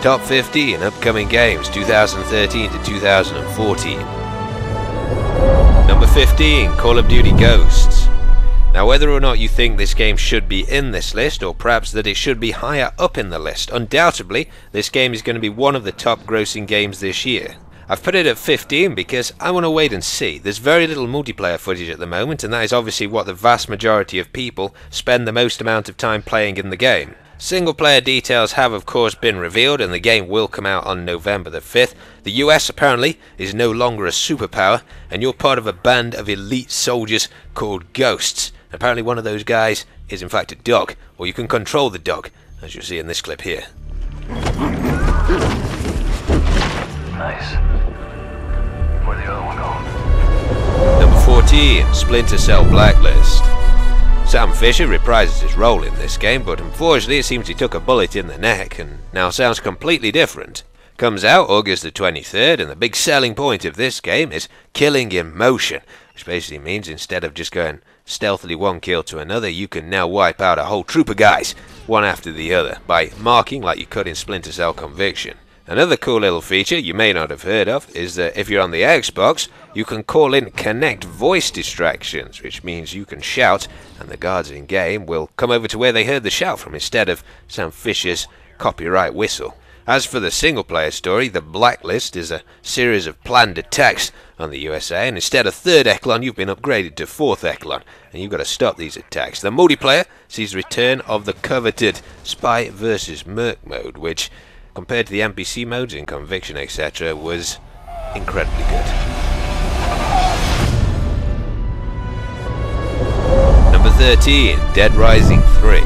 Top 50 in upcoming games 2013 to 2014. Number 15, Call of Duty Ghosts. Now whether or not you think this game should be in this list, or perhaps that it should be higher up in the list, undoubtedly this game is going to be one of the top grossing games this year. I've put it at 15 because I want to wait and see. There's very little multiplayer footage at the moment, and that is obviously what the vast majority of people spend the most amount of time playing in the game. Single player details have of course been revealed, and the game will come out on November the 5th. The US apparently is no longer a superpower, and you're part of a band of elite soldiers called Ghosts. Apparently one of those guys is in fact a dog, or you can control the dog, as you'll see in this clip here. Nice. Where'd the other one go? Number 14, Splinter Cell Blacklist. Sam Fisher reprises his role in this game, but unfortunately it seems he took a bullet in the neck and now sounds completely different. Comes out August the 23rd, and the big selling point of this game is killing in motion, which basically means instead of just going stealthily one kill to another, you can now wipe out a whole troop of guys, one after the other, by marking like you could in Splinter Cell Conviction. Another cool little feature you may not have heard of is that if you're on the Xbox, you can call in Connect voice distractions, which means you can shout and the guards in game will come over to where they heard the shout from instead of Sam Fisher's copyright whistle. As for the single player story, the Blacklist is a series of planned attacks on the USA, and instead of 3rd Echelon you've been upgraded to 4th Echelon, and you've got to stop these attacks. The multiplayer sees the return of the coveted Spy vs Merc mode, which compared to the NPC modes in Conviction etc. was incredibly good. Number 13, Dead Rising 3.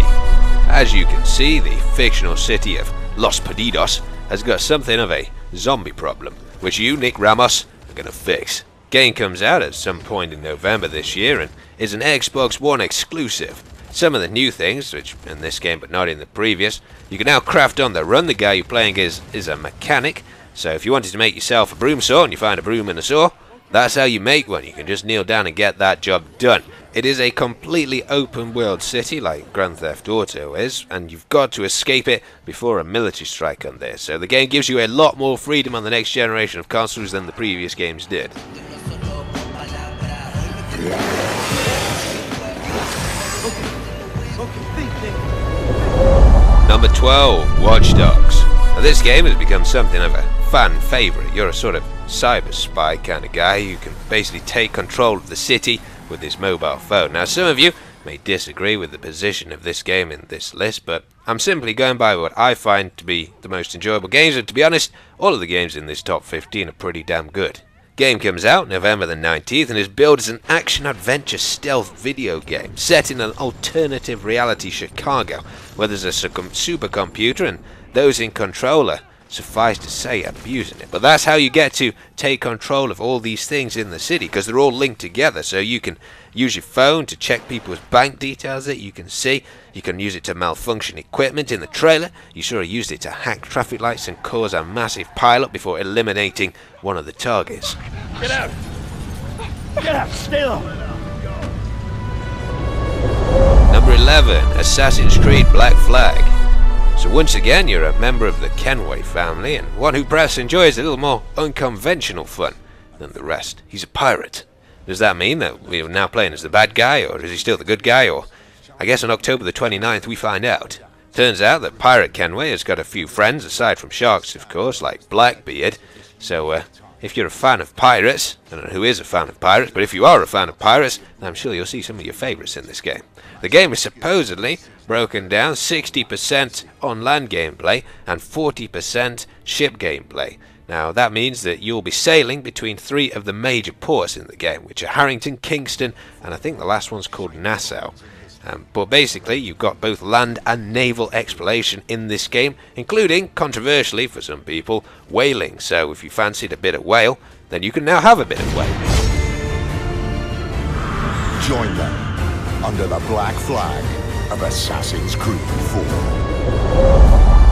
As you can see, the fictional city of Los Perdidos has got something of a zombie problem, which you, Nick Ramos, are going to fix. Game comes out at some point in November this year and is an Xbox One exclusive. Some of the new things, which in this game but not in the previous, you can now craft on the run. The guy you're playing is a mechanic, so if you wanted to make yourself a broom saw and you find a broom and a saw, that's how you make one. You can just kneel down and get that job done. It is a completely open world city like Grand Theft Auto is, and you've got to escape it before a military strike comes there. So the game gives you a lot more freedom on the next generation of consoles than the previous games did. Number 12, Watch Dogs. Now this game has become something of a fan favourite. You're a sort of cyber spy kind of guy who can basically take control of the city with his mobile phone. Now some of you may disagree with the position of this game in this list, but I'm simply going by what I find to be the most enjoyable games, and to be honest, all of the games in this top 15 are pretty damn good. Game comes out November the 19th and is billed as an action-adventure stealth video game set in an alternative reality Chicago, where there's a supercomputer and those in control are, suffice to say, abusing it. But that's how you get to take control of all these things in the city, because they're all linked together. So you can use your phone to check people's bank details that you can see. You can use it to malfunction equipment in the trailer. You sort of used it to hack traffic lights and cause a massive pileup before eliminating one of the targets. Get out! Get out! Stay low! Number 11, Assassin's Creed Black Flag. So once again, you're a member of the Kenway family, and one who perhaps enjoys a little more unconventional fun than the rest. He's a pirate. Does that mean that we're now playing as the bad guy, or is he still the good guy, or I guess on October the 29th we find out. Turns out that Pirate Kenway has got a few friends, aside from sharks of course, like Blackbeard. So if you're a fan of pirates, I don't know who is a fan of pirates, but if you are a fan of pirates, I'm sure you'll see some of your favourites in this game. The game is supposedly broken down 60% on land gameplay and 40% ship gameplay. Now that means that you'll be sailing between 3 of the major ports in the game, which are Harrington, Kingston, and I think the last one's called Nassau. But basically you've got both land and naval exploration in this game, including, controversially for some people, whaling. So if you fancied a bit of whale, then you can now have a bit of whale. Join them under the black flag of Assassin's Creed 4.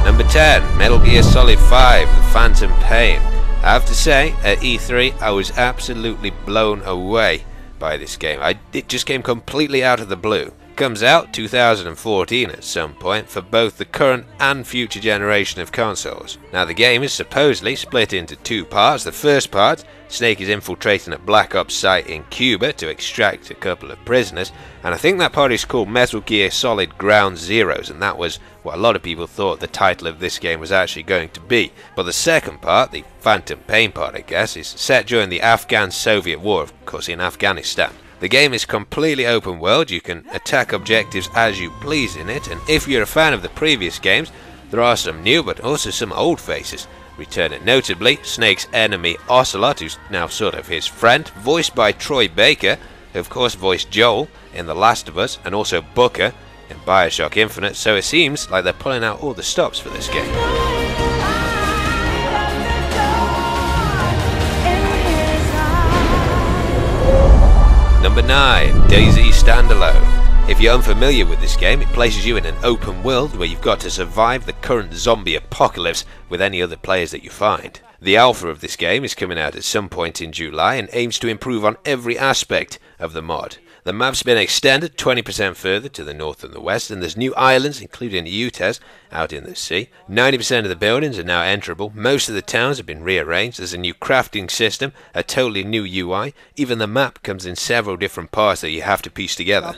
Number 10, Metal Gear Solid 5, The Phantom Pain. I have to say, at E3 I was absolutely blown away by this game. It just came completely out of the blue. Comes out 2014 at some point for both the current and future generation of consoles. Now the game is supposedly split into two parts. The first part, Snake is infiltrating a Black Ops site in Cuba to extract a couple of prisoners, and I think that part is called Metal Gear Solid Ground Zeroes, and that was what a lot of people thought the title of this game was actually going to be. But the second part, the Phantom Pain part I guess, is set during the Afghan-Soviet War, of course in Afghanistan. The game is completely open world, you can attack objectives as you please in it, and if you're a fan of the previous games, there are some new but also some old faces returning, notably Snake's enemy Ocelot, who's now sort of his friend, voiced by Troy Baker, who of course voiced Joel in The Last of Us, and also Booker in Bioshock Infinite, so it seems like they're pulling out all the stops for this game. Number 9, DayZ Standalone. If you're unfamiliar with this game, it places you in an open world where you've got to survive the current zombie apocalypse with any other players that you find. The alpha of this game is coming out at some point in July and aims to improve on every aspect of the mod. The map's been extended 20% further to the north and the west, and there's new islands, including Utes, out in the sea. 90% of the buildings are now enterable, most of the towns have been rearranged, there's a new crafting system, a totally new UI, even the map comes in several different parts that you have to piece together.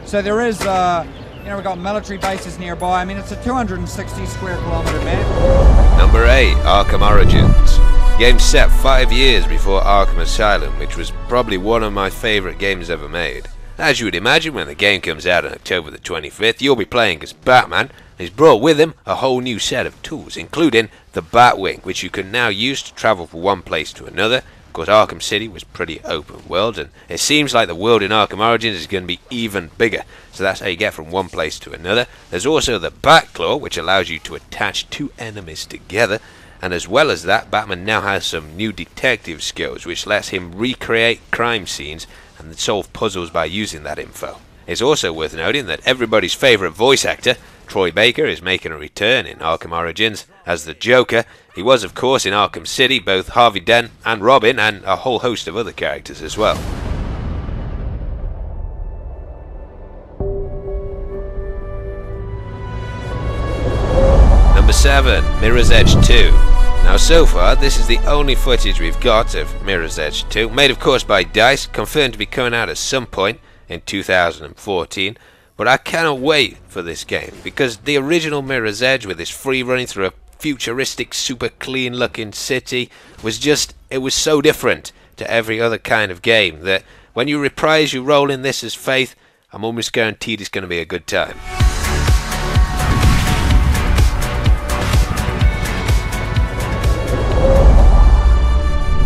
So there is, we've got military bases nearby. I mean, it's a 260 square kilometer map. Number 8, Arkham Origins. Game set 5 years before Arkham Asylum, which was probably one of my favourite games ever made. As you would imagine, when the game comes out on October the 25th, you'll be playing as Batman, and he's brought with him a whole new set of tools, including the Batwing, which you can now use to travel from one place to another. Of course, Arkham City was pretty open world, and it seems like the world in Arkham Origins is going to be even bigger, so that's how you get from one place to another. There's also the Batclaw, which allows you to attach two enemies together. And as well as that, Batman now has some new detective skills, which lets him recreate crime scenes and solve puzzles by using that info. It's also worth noting that everybody's favourite voice actor, Troy Baker, is making a return in Arkham Origins as the Joker. He was of course in Arkham City, both Harvey Dent and Robin, and a whole host of other characters as well. Number 7, Mirror's Edge 2. Now so far, this is the only footage we've got of Mirror's Edge 2, made of course by DICE, confirmed to be coming out at some point in 2014, but I cannot wait for this game, because the original Mirror's Edge, with its free running through a futuristic, super clean looking city, was just, it was so different to every other kind of game, that when you reprise your role in this as Faith, I'm almost guaranteed it's going to be a good time.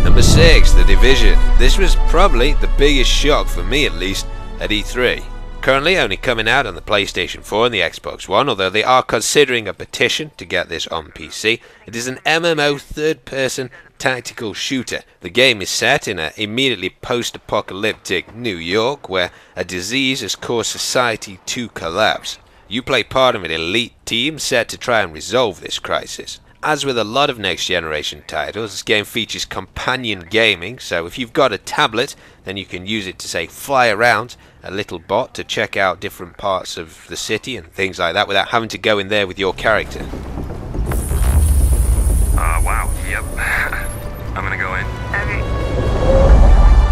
Number 6, The Division. This was probably the biggest shock for me, at least, at E3. Currently only coming out on the PlayStation 4 and the Xbox One, although they are considering a petition to get this on PC. It is an MMO third-person tactical shooter. The game is set in an immediately post-apocalyptic New York, where a disease has caused society to collapse. You play part of an elite team set to try and resolve this crisis. As with a lot of next generation titles, this game features companion gaming, so if you've got a tablet, then you can use it to, say, fly around a little bot to check out different parts of the city and things like that without having to go in there with your character. Wow, yep. I'm gonna go in. Okay.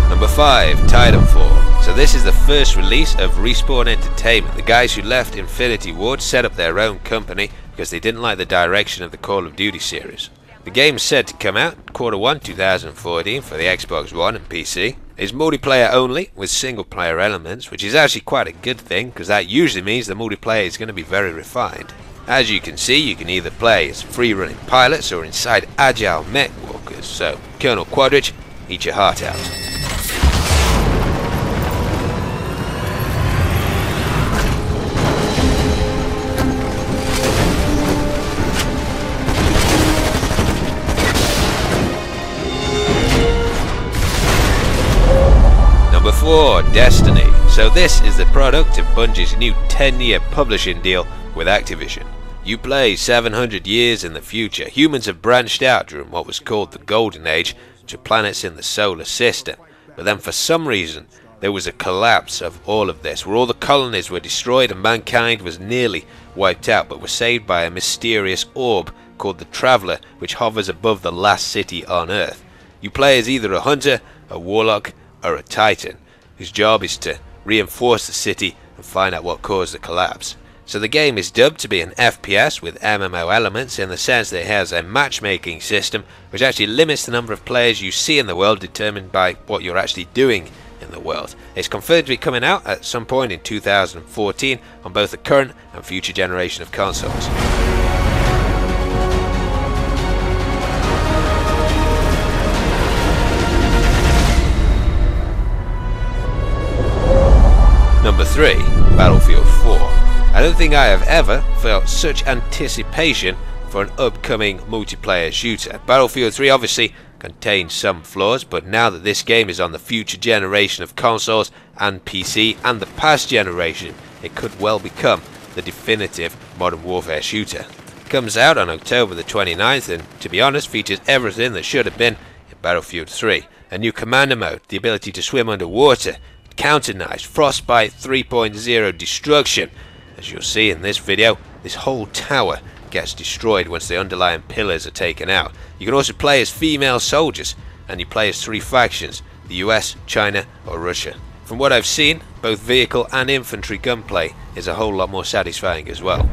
Number 5, Titanfall. So this is the first release of Respawn Entertainment. The guys who left Infinity Ward set up their own company because they didn't like the direction of the Call of Duty series. The game is said to come out Q1 2014 for the Xbox One and PC. It's multiplayer only with single player elements, which is actually quite a good thing because that usually means the multiplayer is going to be very refined. As you can see, you can either play as free running pilots or inside agile mech walkers, so Colonel Quadrich, eat your heart out. Number 4, Destiny. So this is the product of Bungie's new 10-year publishing deal with Activision. You play 700 years in the future. Humans have branched out during what was called the Golden Age to planets in the solar system. But then for some reason, there was a collapse of all of this, where all the colonies were destroyed and mankind was nearly wiped out, but were saved by a mysterious orb called the Traveller, which hovers above the last city on Earth. You play as either a hunter, a warlock, or a titan, whose job is to reinforce the city and find out what caused the collapse. So the game is dubbed to be an FPS with MMO elements, in the sense that it has a matchmaking system which actually limits the number of players you see in the world, determined by what you're actually doing in the world. It's confirmed to be coming out at some point in 2014 on both the current and future generation of consoles. Number 3, Battlefield 4. I don't think I have ever felt such anticipation for an upcoming multiplayer shooter. Battlefield 3 obviously contains some flaws, but now that this game is on the future generation of consoles and PC and the past generation, it could well become the definitive Modern Warfare shooter. It comes out on October the 29th and, to be honest, features everything that should have been in Battlefield 3. A new commander mode, the ability to swim underwater, counter knives, Frostbite 3.0 destruction. As you'll see in this video, this whole tower gets destroyed once the underlying pillars are taken out. You can also play as female soldiers, and you play as 3 factions: the US, China or Russia. From what I've seen, both vehicle and infantry gunplay is a whole lot more satisfying as well.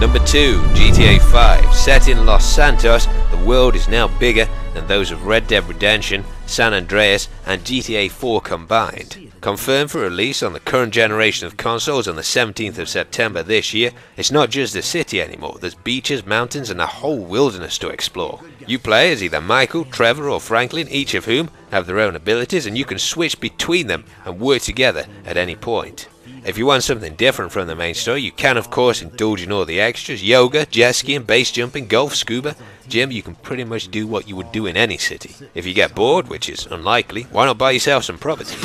Number 2, GTA 5. Set in Los Santos, the world is now bigger than those of Red Dead Redemption, San Andreas and GTA 4 combined. Confirmed for release on the current generation of consoles on the 17th of September this year, it's not just a city anymore. There's beaches, mountains and a whole wilderness to explore. You play as either Michael, Trevor or Franklin, each of whom have their own abilities, and you can switch between them and work together at any point. If you want something different from the main story, you can of course indulge in all the extras: yoga, jet skiing, base jumping, golf, scuba, gym. You can pretty much do what you would do in any city. If you get bored, which is unlikely, why not buy yourself some property?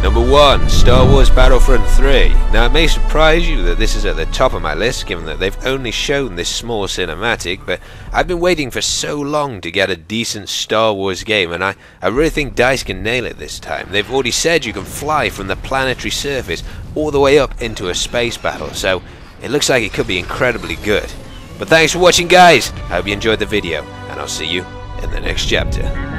Number 1, Star Wars Battlefront 3. Now it may surprise you that this is at the top of my list, given that they've only shown this small cinematic, but I've been waiting for so long to get a decent Star Wars game, and I really think DICE can nail it this time. They've already said you can fly from the planetary surface all the way up into a space battle, so it looks like it could be incredibly good. But thanks for watching guys, I hope you enjoyed the video, and I'll see you in the next chapter.